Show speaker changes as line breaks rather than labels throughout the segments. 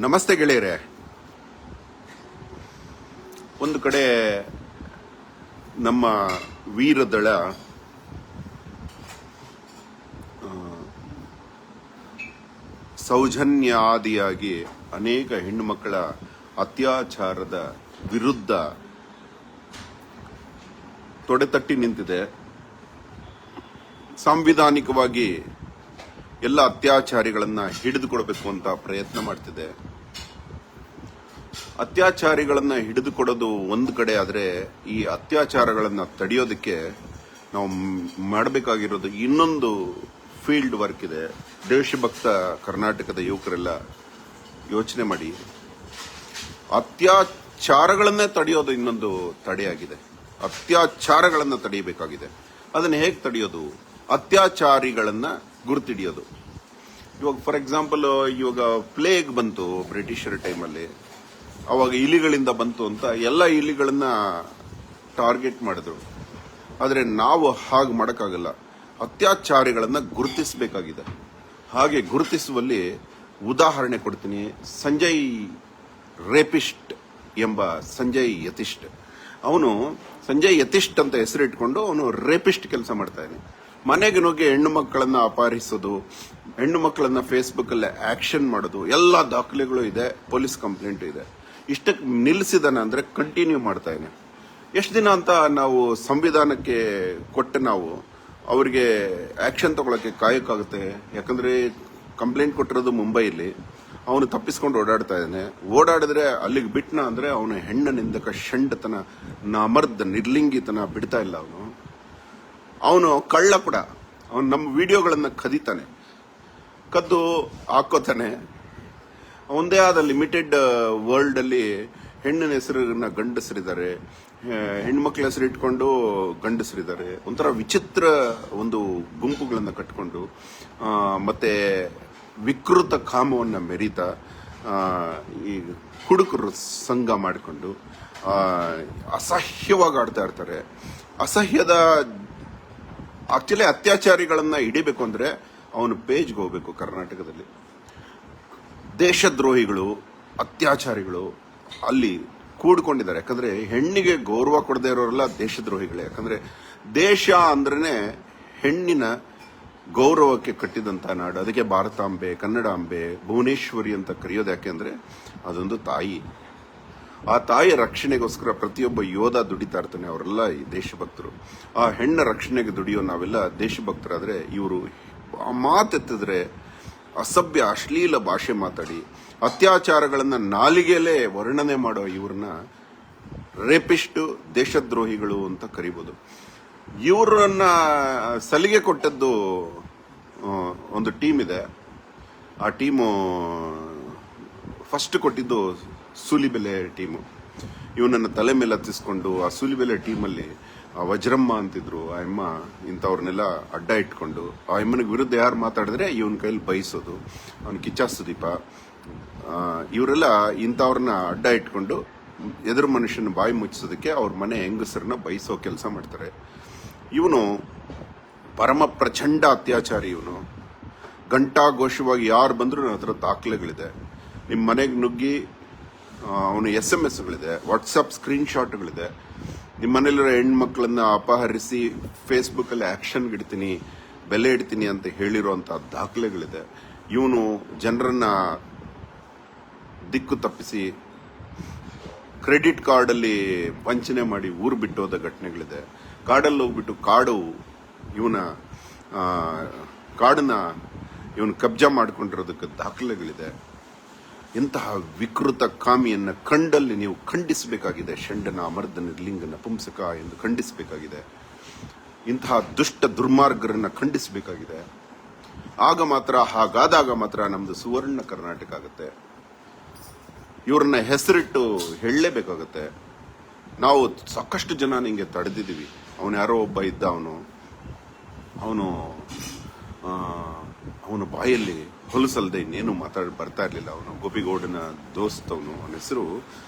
ನಮಸ್ತೆ ಗೆಳೆಯರೆ. ಒಂದು ಕಡೆ ನಮ್ಮ ವೀರದಳ ಸೌಜನ್ಯಾದಿಯಾಗಿ ಅನೇಕ ಹೆಣ್ಣು ಮಕ್ಕಳ ಅತ್ಯಾಚಾರದ ವಿರುದ್ಧ ತೊಡೆತಟ್ಟಿ ನಿಂತಿದೆ. ಸಾಂವಿಧಾನಿಕವಾಗಿ ಎಲ್ಲ ಅತ್ಯಾಚಾರಿಗಳನ್ನ ಹಿಡಿದುಕೊಡಬೇಕು ಅಂತ ಪ್ರಯತ್ನ ಮಾಡ್ತಿದೆ. ಅತ್ಯಾಚಾರಿಗಳನ್ನ ಹಿಡಿದುಕೊಡೋದು ಒಂದು ಕಡೆ ಆದರೆ, ಈ ಅತ್ಯಾಚಾರಗಳನ್ನ ತಡೆಯೋದಕ್ಕೆ ನಾವು ಮಾಡಬೇಕಾಗಿರೋದು ಇನ್ನೊಂದು ಫೀಲ್ಡ್ ವರ್ಕ್ ಇದೆ. ದೇಶಭಕ್ತ ಕರ್ನಾಟಕದ ಯುವಕರೆಲ್ಲ ಯೋಚನೆ ಮಾಡಿ. ಅತ್ಯಾಚಾರಗಳನ್ನೇ ತಡೆಯೋದು ಇನ್ನೊಂದು ತಡೆಯಾಗಿದೆ. ಅತ್ಯಾಚಾರಗಳನ್ನ ತಡೆಯಬೇಕಾಗಿದೆ. ಅದನ್ನು ಹೇಗೆ ತಡೆಯೋದು? ಅತ್ಯಾಚಾರಿಗಳನ್ನ ಗುರುತಿಡಿಯೋದು. ಇವಾಗ ಫಾರ್ ಎಕ್ಸಾಂಪಲ್, ಇವಾಗ ಪ್ಲೇಗ್ ಬಂತು ಬ್ರಿಟಿಷರ ಟೈಮಲ್ಲಿ. ಅವಾಗ ಇಲಿಗಳಿಂದ ಬಂತು ಅಂತ ಎಲ್ಲ ಇಲಿಗಳನ್ನ ಟಾರ್ಗೆಟ್ ಮಾಡಿದ್ರು. ಆದರೆ ನಾವು ಹಾಗೆ ಮಾಡೋಕ್ಕಾಗಲ್ಲ. ಅತ್ಯಾಚಾರಿಗಳನ್ನ ಗುರುತಿಸಬೇಕಾಗಿದೆ. ಹಾಗೆ ಗುರುತಿಸುವಲ್ಲಿ ಉದಾಹರಣೆ ಕೊಡ್ತೀನಿ. ಸಂಜಯ್ ರೇಪಿಸ್ಟ್ ಎಂಬ ಸಂಜಯ್ ಯತಿಷ್ಟ್, ಅವನು ಸಂಜಯ್ ಯತಿಷ್ಟ್ ಅಂತ ಹೆಸರಿಟ್ಕೊಂಡು ಅವನು ರೇಪಿಸ್ಟ್ ಕೆಲಸ ಮಾಡ್ತಾನೆ. ಮನೆಗೆ ನುಗ್ಗಿ ಹೆಣ್ಣು ಮಕ್ಕಳನ್ನ ಅಪಹರಿಸೋದು, ಹೆಣ್ಣು ಮಕ್ಕಳನ್ನ ಫೇಸ್ಬುಕ್ ಅಲ್ಲಿ ಆಕ್ಷನ್ ಮಾಡೋದು, ಎಲ್ಲ ದಾಖಲೆಗಳು ಇದೆ, ಪೊಲೀಸ್ ಕಂಪ್ಲೇಂಟ್ ಇದೆ. ಇಷ್ಟಕ್ಕೆ ನಿಲ್ಲಿಸಿದಾನ ಅಂದ್ರೆ ಕಂಟಿನ್ಯೂ ಮಾಡ್ತಾನೆ. ಎಷ್ಟು ದಿನ ಅಂತ ನಾವು ಸಂವಿಧಾನಕ್ಕೆ ಕೊಟ್ಟು ನಾವು ಅವರಿಗೆ ಆಕ್ಷನ್ ತಗೊಳಕ್ಕೆ ಕಾಯಕ್ಕಾಗುತ್ತೆ? ಯಾಕಂದ್ರೆ ಕಂಪ್ಲೇಂಟ್ ಕೊಟ್ಟಿರೋದು ಮುಂಬೈಲಿ, ಅವನು ತಪ್ಪಿಸ್ಕೊಂಡು ಓಡಾಡ್ತಾ ಇದ್ದಾನೆ. ಓಡಾಡಿದ್ರೆ ಅಲ್ಲಿಗೆ ಬಿಟ್ನ ಅಂದ್ರೆ ಅವನು ಹೆಣ್ಣ ನಿಂದಕ ಷಂಡತನ, ಅಮರ್ದ ನಿರ್ಲಿಂಗಿತನ ಬಿಡ್ತಾ ಇಲ್ಲ. ಅವನು ಕಳ್ಳ ಕೂಡ. ಅವನು ನಮ್ಮ ವಿಡಿಯೋಗಳನ್ನ ಕದೀತಾನೆ, ಕದ್ದು ಹಾಕೋತಾನೆ. ಒಂದೇ ಆದ ಲಿಮಿಟೆಡ್ ವರ್ಲ್ಡ್ ಅಲ್ಲಿ ಹೆಣ್ಣಿನ ಹೆಸರನ್ನ ಗಂಡಸರಿದ್ದಾರೆ, ಹೆಣ್ಮಕ್ಳ ಹೆಸರು ಇಟ್ಕೊಂಡು ಗಂಡಸರಿದ್ದಾರೆ. ಒಂಥರ ವಿಚಿತ್ರ ಒಂದು ಗುಂಪುಗಳನ್ನ ಕಟ್ಕೊಂಡು ಮತ್ತೆ ವಿಕೃತ ಕಾಮವನ್ನ ಮೆರೀತಾ ಈ ಹುಡುಗರು ಸಂಘ ಮಾಡಿಕೊಂಡು ಅಸಹ್ಯವಾಗಿ ಆಡ್ತಾ ಇರ್ತಾರೆ. ಅಸಹ್ಯದ ಆಕ್ಚುಲಿ ಅತ್ಯಾಚಾರಿಗಳನ್ನ ಹಿಡಿಬೇಕು ಅಂದ್ರೆ ಅವನು ಪೇಜ್ಗೆ ಹೋಗ್ಬೇಕು. ಕರ್ನಾಟಕದಲ್ಲಿ ದೇಶದ್ರೋಹಿಗಳು, ಅತ್ಯಾಚಾರಿಗಳು ಅಲ್ಲಿ ಕೂಡ್ಕೊಂಡಿದ್ದಾರೆ. ಯಾಕಂದ್ರೆ ಹೆಣ್ಣಿಗೆ ಗೌರವ ಕೊಡದೇ ಇರೋರೆಲ್ಲ ದೇಶದ್ರೋಹಿಗಳೇ. ಯಾಕಂದ್ರೆ ದೇಶ ಅಂದ್ರೇನೆ ಹೆಣ್ಣಿನ ಗೌರವಕ್ಕೆ ಕಟ್ಟಿದಂತ ನಾಡು. ಅದಕ್ಕೆ ಭಾರತಾಂಬೆ, ಕನ್ನಡಾಂಬೆ, ಭುವನೇಶ್ವರಿ ಅಂತ ಕರೆಯೋದು. ಯಾಕೆಂದ್ರೆ ಅದೊಂದು ತಾಯಿ. ಆ ತಾಯಿಯ ರಕ್ಷಣೆಗೋಸ್ಕರ ಪ್ರತಿಯೊಬ್ಬ ಯೋಧ ದುಡಿತಾ ಇರ್ತಾನೆ. ಅವರೆಲ್ಲ ಈ ದೇಶಭಕ್ತರು. ಆ ಹೆಣ್ಣ ರಕ್ಷಣೆಗೆ ದುಡಿಯೋ ನಾವೆಲ್ಲ ದೇಶಭಕ್ತರಾದ್ರೆ, ಇವರು ಮಾತೆತ್ತಿದ್ರೆ ಅಸಭ್ಯ ಅಶ್ಲೀಲ ಭಾಷೆ ಮಾತಾಡಿ ಅತ್ಯಾಚಾರಗಳನ್ನ ನಾಲಿಗೆಯಲ್ಲೇ ವರ್ಣನೆ ಮಾಡೋ ಇವ್ರನ್ನ ರೇಪಿಸ್ಟ್, ದೇಶದ್ರೋಹಿಗಳು ಅಂತ ಕರಿಬಹುದು. ಇವರನ್ನ ಸಲಿಗೆ ಕೊಟ್ಟದ್ದು ಒಂದು ಟೀಮ್ ಇದೆ. ಆ ಟೀಮು ಫಸ್ಟ್ ಕೊಟ್ಟಿದ್ದು ಸೂಲಿಬೆಲೆ ಟೀಮು. ಇವನನ್ನ ತಲೆ ಮೇಲೆ ಹತ್ತಿಸ್ಕೊಂಡು ಆ ಸೂಲಿಬೆಲೆ ಟೀಮಲ್ಲಿ ವಜ್ರಮ್ಮ ಅಂತಿದ್ರು. ಆ ಅಮ್ಮ ಇಂಥವ್ರನ್ನೆಲ್ಲ ಅಡ್ಡ ಇಟ್ಕೊಂಡು ಆ ಅಮ್ಮನಿಗೆ ವಿರುದ್ಧ ಯಾರು ಮಾತಾಡಿದ್ರೆ ಇವನ್ ಕೈಲಿ ಬಯಸೋದು. ಅವನು ಕಿಚ್ಚ ಸುದೀಪ, ಇವರೆಲ್ಲ ಇಂಥವ್ರನ್ನ ಅಡ್ಡ ಇಟ್ಕೊಂಡು ಎದುರು ಮನುಷ್ಯನ ಬಾಯಿ ಮುಚ್ಚಿಸೋದಕ್ಕೆ ಅವ್ರ ಮನೆ ಹೆಂಗಸರನ್ನ ಬಯಸೋ ಕೆಲಸ ಮಾಡ್ತಾರೆ. ಇವನು ಪರಮ ಪ್ರಚಂಡ ಅತ್ಯಾಚಾರಿ. ಇವನು ಘಂಟಾಘೋಷವಾಗಿ ಯಾರು ಬಂದ್ರು ನನ್ನ ಹತ್ರ ದಾಖಲೆಗಳಿದೆ. ನಿಮ್ಮ ಮನೆಗೆ ನುಗ್ಗಿ ಅವನು SMS-ಗಳಿದೆ, ವಾಟ್ಸಪ್ ಸ್ಕ್ರೀನ್ ಶಾಟ್ಗಳಿದೆ. ನಿಮ್ಮ ಮನೇಲಿರೋ ಹೆಣ್ಮಕ್ಳನ್ನ ಅಪಹರಿಸಿ ಫೇಸ್ಬುಕ್ ಅಲ್ಲಿ ಆಕ್ಷನ್ ಇಡ್ತೀನಿ, ಬೆಲೆ ಇಡ್ತೀನಿ ಅಂತ ಹೇಳಿರುವಂತ ದಾಖಲೆಗಳಿದೆ. ಇವನು ಜನರನ್ನ ದಿಕ್ಕು ತಪ್ಪಿಸಿ ಕ್ರೆಡಿಟ್ ಕಾರ್ಡ್ ಅಲ್ಲಿ ವಂಚನೆ ಮಾಡಿ ಊರು ಬಿಟ್ಟು ಹೋದ ಘಟನೆಗಳಿದೆ. ಕಾಡಲ್ಲಿ ಹೋಗ್ಬಿಟ್ಟು ಇವನ ಕಾಡನ್ನ ಇವನು ಕಬ್ಜಾ ಮಾಡ್ಕೊಂಡಿರೋದಕ್ಕೆ ದಾಖಲೆಗಳಿದೆ. ಇಂತಹ ವಿಕೃತ ಕಾಮಿಯನ್ನ ಕಂಡಲ್ಲಿ ನೀವು ಖಂಡಿಸಬೇಕಾಗಿದೆ. ಷಂಡನ, ಅಮರ್ದ, ನಿರ್ಲಿಂಗನ, ಪುಂಸಕ ಎಂದು ಖಂಡಿಸಬೇಕಾಗಿದೆ. ಇಂತಹ ದುಷ್ಟ ದುರ್ಮಾರ್ಗರನ್ನ ಖಂಡಿಸಬೇಕಾಗಿದೆ. ಹಾಗಾದಾಗ ಮಾತ್ರ ನಮ್ದು ಸುವರ್ಣ ಕರ್ನಾಟಕ ಆಗುತ್ತೆ. ಇವ್ರನ್ನ ಹೆಸರಿಟ್ಟು ಹೇಳಲೇಬೇಕಾಗತ್ತೆ. ನಾವು ಸಾಕಷ್ಟು ಜನ ನಿಂಗೆ ತಡೆದಿದ್ದೀವಿ. ಅವನು ಯಾರೋ ಒಬ್ಬ ಇದ್ದ, ಅವನು ಬಾಯಲ್ಲಿ ಹೊಲಸಲ್ದೆ ಇನ್ನೇನು ಬರ್ತಾ ಇರ್ಲಿಲ್ಲ. ಅವನು ಗೋಪಿಗೌಡನ ದೋಸ್ತ್. ಅವನ ಹೆಸರು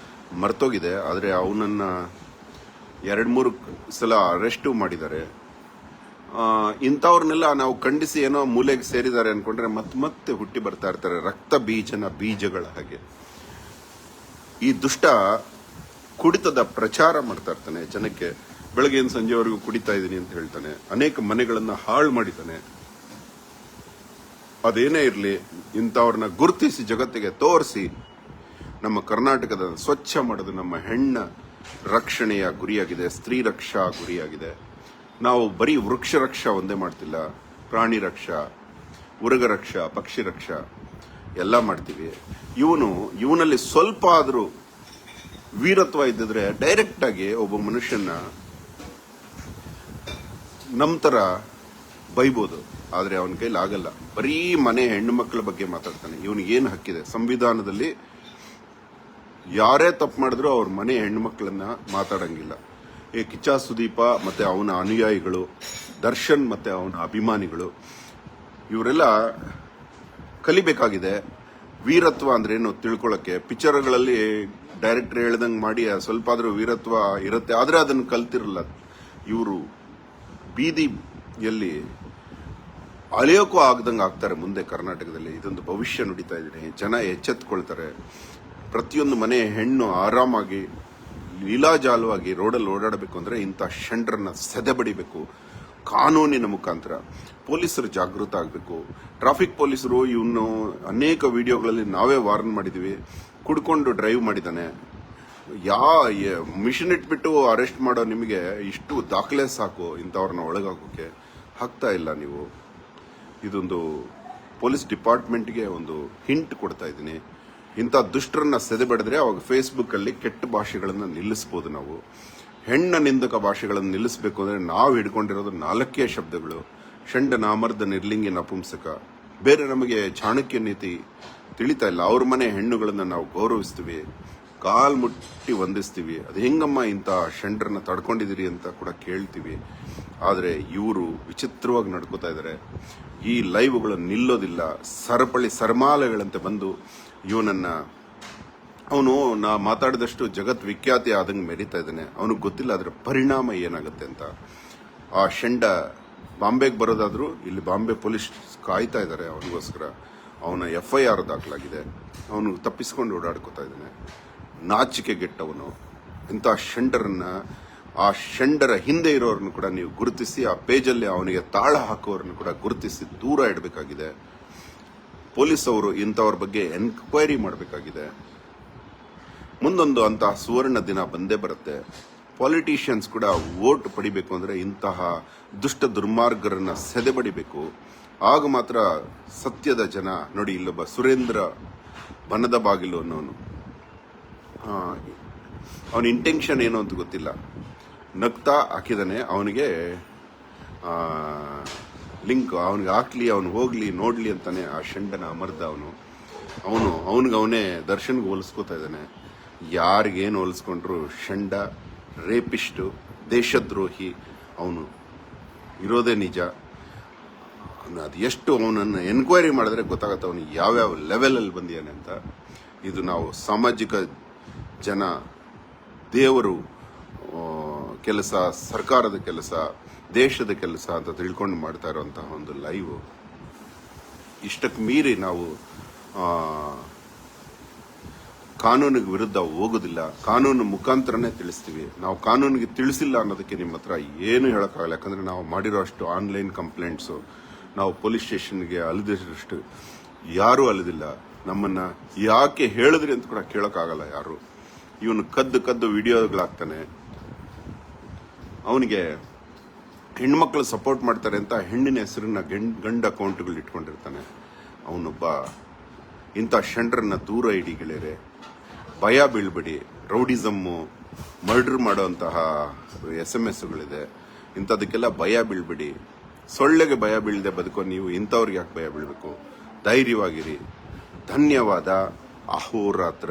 ಮರ್ತೋಗಿದೆ. ಆದರೆ ಅವನನ್ನ 2-3 ಸಲ ಅರೆಸ್ಟು ಮಾಡಿದ್ದಾರೆ. ಇಂಥವ್ರನ್ನೆಲ್ಲ ನಾವು ಖಂಡಿಸಿ ಏನೋ ಮೂಲೆಗೆ ಸೇರಿದ್ದಾರೆ ಅನ್ಕೊಂಡ್ರೆ ಮತ್ತೆ ಹುಟ್ಟಿ ಬರ್ತಾ ಇರ್ತಾರೆ ರಕ್ತ ಬೀಜಗಳ ಹಾಗೆ. ಈ ದುಷ್ಟ ಕುಡಿತದ ಪ್ರಚಾರ ಮಾಡ್ತಾ ಇರ್ತಾನೆ ಜನಕ್ಕೆ. ಬೆಳಗ್ಗೆಯಿಂದ ಸಂಜೆವರೆಗೂ ಕುಡಿತಾ ಇದ್ದೀನಿ ಅಂತ ಹೇಳ್ತಾನೆ. ಅನೇಕ ಮನೆಗಳನ್ನ ಹಾಳು ಮಾಡಿದ್ದಾನೆ. ಅದೇನೇ ಇರಲಿ, ಇಂಥವ್ರನ್ನ ಗುರುತಿಸಿ ಜಗತ್ತಿಗೆ ತೋರಿಸಿ ನಮ್ಮ ಕರ್ನಾಟಕದ ಸ್ವಚ್ಛ ಮಾಡೋದು ನಮ್ಮ ಹೆಣ್ಣ ರಕ್ಷಣೆಯ ಗುರಿಯಾಗಿದೆ, ಸ್ತ್ರೀ ರಕ್ಷಾ ಗುರಿಯಾಗಿದೆ. ನಾವು ಬರೀ ವೃಕ್ಷ ರಕ್ಷಾ ಒಂದೇ ಮಾಡ್ತಿಲ್ಲ, ಪ್ರಾಣಿ ರಕ್ಷಾ, ಉರಗ ರಕ್ಷಾ, ಪಕ್ಷಿ ರಕ್ಷಾ ಎಲ್ಲ ಮಾಡ್ತೀವಿ. ಇವನಲ್ಲಿ ಸ್ವಲ್ಪ ಆದರೂ ವೀರತ್ವ ಇದ್ದಿದ್ರೆ ಡೈರೆಕ್ಟ್ ಆಗಿ ಒಬ್ಬ ಮನುಷ್ಯನ ನಮ್ಮ ತರ ಬೈಬೋದು. ಆದ್ರೆ ಅವನ ಕೈಲಿ ಆಗಲ್ಲ. ಬರೀ ಮನೆ ಹೆಣ್ಣು ಮಕ್ಕಳ ಬಗ್ಗೆ ಮಾತಾಡ್ತಾನೆ. ಇವನಿಗೆ ಏನು ಹಕ್ಕಿದೆ? ಸಂವಿಧಾನದಲ್ಲಿ ಯಾರೇ ತಪ್ಪು ಮಾಡಿದ್ರು ಅವ್ರ ಮನೆ ಹೆಣ್ಣು ಮಕ್ಕಳನ್ನ ಮಾತಾಡಂಗಿಲ್ಲ. ಈ ಕಿಚ್ಚ ಸುದೀಪ ಮತ್ತೆ ಅವನ ಅನುಯಾಯಿಗಳು, ದರ್ಶನ್ ಮತ್ತೆ ಅವನ ಅಭಿಮಾನಿಗಳು, ಇವರೆಲ್ಲ ಕಲಿಬೇಕಾಗಿದೆ ವೀರತ್ವ ಅಂದ್ರೆ ಏನು ತಿಳ್ಕೊಳ್ಳಕ್ಕೆ. ಪಿಕ್ಚರ್ಗಳಲ್ಲಿ ಡೈರೆಕ್ಟರ್ ಹೇಳ್ದಂಗೆ ಮಾಡಿ ಸ್ವಲ್ಪ ಆದ್ರೂ ವೀರತ್ವ ಇರುತ್ತೆ, ಆದ್ರೆ ಅದನ್ನು ಕಲ್ತಿರಲ್ಲ. ಇವರು ಬೀದಿಯಲ್ಲಿ ಅಲೆಯೋಕ್ಕೂ ಆಗದಂಗೆ ಆಗ್ತಾರೆ ಮುಂದೆ ಕರ್ನಾಟಕದಲ್ಲಿ. ಇದೊಂದು ಭವಿಷ್ಯ ನುಡಿತಾ ಇದ್ದೀನಿ. ಜನ ಎಚ್ಚೆತ್ಕೊಳ್ತಾರೆ. ಪ್ರತಿಯೊಂದು ಮನೆ ಹೆಣ್ಣು ಆರಾಮಾಗಿ ಲೀಲಾಜಾಲವಾಗಿ ರೋಡಲ್ಲಿ ಓಡಾಡಬೇಕು ಅಂದ್ರೆ ಇಂಥ ಷಂಡ್ರನ್ನ ಸೆದೆಬಡಿಬೇಕು ಕಾನೂನಿನ ಮುಖಾಂತರ. ಪೊಲೀಸರು ಜಾಗೃತ ಆಗಬೇಕು. ಟ್ರಾಫಿಕ್ ಪೊಲೀಸರು ಇವನು ಅನೇಕ ವಿಡಿಯೋಗಳಲ್ಲಿ ನಾವೇ ವಾರ್ನ್ ಮಾಡಿದೀವಿ. ಕುಡ್ಕೊಂಡು ಡ್ರೈವ್ ಮಾಡಿದ್ದಾನೆ. ಮಿಷನ್ ಇಟ್ಬಿಟ್ಟು ಅರೆಸ್ಟ್ ಮಾಡೋ ನಿಮಗೆ ಇಷ್ಟು ದಾಖಲೆ ಸಾಕು ಇಂಥವ್ರನ್ನ ಒಳಗಾಕೋಕೆ. ಹಾಕ್ತಾ ಇಲ್ಲ ನೀವು. ಇದೊಂದು ಪೊಲೀಸ್ ಡಿಪಾರ್ಟ್ಮೆಂಟ್ಗೆ ಒಂದು ಹಿಂಟ್ ಕೊಡ್ತಾ ಇದ್ದೀನಿ. ಇಂಥ ದುಷ್ಟರನ್ನ ಸೆದೆಬಡಿದ್ರೆ ಅವಾಗ ಫೇಸ್ಬುಕ್ ಅಲ್ಲಿ ಕೆಟ್ಟ ಭಾಷೆಗಳನ್ನ ನಿಲ್ಲಿಸಬಹುದು. ನಾವು ಹೆಣ್ಣ ನಿಂದಕ ಭಾಷೆಗಳನ್ನು ನಿಲ್ಲಿಸಬೇಕು ಅಂದ್ರೆ ನಾವು ಹಿಡ್ಕೊಂಡಿರೋದು 4 ಶಬ್ದಗಳು: ಷಂಡ, ನಾಮರ್ದ, ನಿರ್ಲಿಂಗಿ, ನಪುಂಸಕ. ಬೇರೆ ನಮಗೆ ಚಾಣಕ್ಯ ನೀತಿ ತಿಳಿತಾ ಇಲ್ಲ. ಅವ್ರ ಮನೆ ಹೆಣ್ಣುಗಳನ್ನ ನಾವು ಗೌರವಿಸ್ತೀವಿ, ಕಾಲ್ ಮುಟ್ಟಿ ವಂದಿಸ್ತೀವಿ. ಅದು ಹೆಂಗಮ್ಮ ಇಂಥ ಷಂಡ್ರನ್ನ ತಡ್ಕೊಂಡಿದ್ದೀರಿ ಅಂತ ಕೂಡ ಕೇಳ್ತೀವಿ. ಆದ್ರೆ ಇವರು ವಿಚಿತ್ರವಾಗಿ ನಡ್ಕೋತಾ ಇದ್ದಾರೆ. ಈ ಲೈವ್ಗಳು ನಿಲ್ಲೋದಿಲ್ಲ. ಸರಮಾಲೆಗಳಂತೆ ಬಂದು ಇವನನ್ನ, ಅವನು ನಾ ಮಾತಾಡಿದಷ್ಟು ಜಗತ್ ವಿಖ್ಯಾತಿ ಆದಂಗೆ ಮೆರಿತಾ ಇದ್ದಾನೆ. ಅವನಿಗೆ ಗೊತ್ತಿಲ್ಲ ಅದರ ಪರಿಣಾಮ ಏನಾಗುತ್ತೆ ಅಂತ. ಆ ಷಂಡ ಬಾಂಬೆಗೆ ಬರೋದಾದ್ರೂ ಇಲ್ಲಿ ಬಾಂಬೆ ಪೊಲೀಸ್ ಕಾಯ್ತಾ ಇದ್ದಾರೆ ಅವನಿಗೋಸ್ಕರ. ಅವನ FIR ದಾಖಲಾಗಿದೆ. ಅವನು ತಪ್ಪಿಸ್ಕೊಂಡು ಓಡಾಡ್ಕೋತಾ ಇದ್ದಾನೆ. ನಾಚಿಕೆಗೆಟ್ಟವನು. ಇಂಥ ಷಂಡರನ್ನ, ಆ ಷಂಡರ ಹಿಂದೆ ಇರೋರನ್ನು ಕೂಡ ನೀವು ಗುರುತಿಸಿ, ಆ ಪೇಜಲ್ಲಿ ಅವನಿಗೆ ತಾಳ ಹಾಕೋರನ್ನು ಕೂಡ ಗುರುತಿಸಿ ದೂರ ಇಡಬೇಕಾಗಿದೆ. ಪೊಲೀಸ್ ಅವರು ಇಂಥವ್ರ ಬಗ್ಗೆ ಎನ್ಕ್ವೈರಿ ಮಾಡಬೇಕಾಗಿದೆ. ಮುಂದೊಂದು ಅಂತಹ ಸುವರ್ಣ ದಿನ ಬಂದೇ ಬರುತ್ತೆ. ಪಾಲಿಟಿಷಿಯನ್ಸ್ ಕೂಡ ವೋಟ್ ಪಡಿಬೇಕು ಅಂದ್ರೆ ಇಂತಹ ದುಷ್ಟ ದುರ್ಮಾರ್ಗರನ್ನ ಸೆದೆಬಡಿಬೇಕು. ಆಗ ಮಾತ್ರ ಸತ್ಯದ ಜನ. ನೋಡಿ, ಇಲ್ಲೊಬ್ಬ ಸುರೇಂದ್ರ ಬನದ ಬಾಗಿಲು ಅನ್ನೋನು, ಅವನ ಇಂಟೆನ್ಷನ್ ಏನು ಅಂತ ಗೊತ್ತಿಲ್ಲ. ನಗ್ತಾ ಹಾಕಿದಾನೆ. ಅವನಿಗೆ ಲಿಂಕ್ ಅವನಿಗೆ ಹಾಕ್ಲಿ, ಅವನು ಹೋಗ್ಲಿ ನೋಡ್ಲಿ ಅಂತಾನೆ ಆ ಷಂಡನ ಅಮರ್ದ ಅವನಿಗೆ ದರ್ಶನ್ಗೆ ಹೋಲಿಸ್ಕೋತಾ ಇದ್ದಾನೆ. ಯಾರಿಗೇನು ಹೋಲಿಸ್ಕೊಂಡ್ರು ಷಂಡ, ರೇಪಿಸ್ಟು, ದೇಶದ್ರೋಹಿ ಅವನು ಇರೋದೇ ನಿಜ. ಅದು ಎಷ್ಟು ಅವನನ್ನು ಎನ್ಕ್ವೈರಿ ಮಾಡಿದ್ರೆ ಗೊತ್ತಾಗತ್ತೆ ಅವನಿಗೆ ಯಾವ್ಯಾವ ಲೆವೆಲಲ್ಲಿ ಬಂದಿಯಾನೆ ಅಂತ. ಇದು ನಾವು ಸಾಮಾಜಿಕ ಜನ, ದೇವರು ಕೆಲಸ, ಸರ್ಕಾರದ ಕೆಲಸ, ದೇಶದ ಕೆಲಸ ಅಂತ ತಿಳ್ಕೊಂಡು ಮಾಡ್ತಾ ಇರುವಂತಹ ಒಂದು ಲೈವ್. ಇಷ್ಟಕ್ಕೆ ಮೀರಿ ನಾವು ಕಾನೂನಿಗೆ ವಿರುದ್ಧ ಹೋಗೋದಿಲ್ಲ. ಕಾನೂನು ಮುಖಾಂತರನೇ ತಿಳಿಸ್ತೀವಿ. ನಾವು ಕಾನೂನಿಗೆ ತಿಳಿಸಿಲ್ಲ ಅನ್ನೋದಕ್ಕೆ ನಿಮ್ಮ ಹತ್ರ ಏನು ಹೇಳೋಕ್ಕಾಗಲ್ಲ. ಯಾಕಂದ್ರೆ ನಾವು ಮಾಡಿರೋ ಅಷ್ಟು ಆನ್ಲೈನ್ ಕಂಪ್ಲೇಂಟ್ಸು, ನಾವು ಪೊಲೀಸ್ ಸ್ಟೇಷನ್ಗೆ ಅಲಿದಷ್ಟು ಯಾರೂ ಅಲಿದಿಲ್ಲ. ನಮ್ಮನ್ನ ಯಾಕೆ ಹೇಳಿದ್ರಿ ಅಂತ ಕೂಡ ಕೇಳೋಕ್ಕಾಗಲ್ಲ ಯಾರು. ಇವನು ಕದ್ದು ವಿಡಿಯೋಗಳಾಗ್ತಾನೆ. ಅವನಿಗೆ ಹೆಣ್ಮಕ್ಳು ಸಪೋರ್ಟ್ ಮಾಡ್ತಾರೆ ಅಂತ ಹೆಣ್ಣಿನ ಹೆಸರನ್ನ ಗಂಡ ಅಕೌಂಟ್ಗಳು ಇಟ್ಕೊಂಡಿರ್ತಾನೆ. ಅವನೊಬ್ಬ. ಇಂಥ ಷಂಡ್ರನ್ನ ದೂರ ಇಡಿ ಗೆಳೆಯರೆ. ಭಯ ಬೀಳ್ಬೇಡಿ. ರೌಡಿಸಮ್ಮು, ಮರ್ಡರ್ ಮಾಡುವಂತಹ SMS ಇಂಥದಕ್ಕೆಲ್ಲ ಭಯ ಬೀಳ್ಬೇಡಿ. ಸೊಳ್ಳೆಗೆ ಭಯ ಬೀಳದೆ ಬದುಕೋ ನೀವು ಇಂಥವ್ರಿಗೆ ಯಾಕೆ ಭಯ ಬೀಳ್ಬೇಕು? ಧೈರ್ಯವಾಗಿರಿ. ಧನ್ಯವಾದ. ಅಹೋರಾತ್ರ.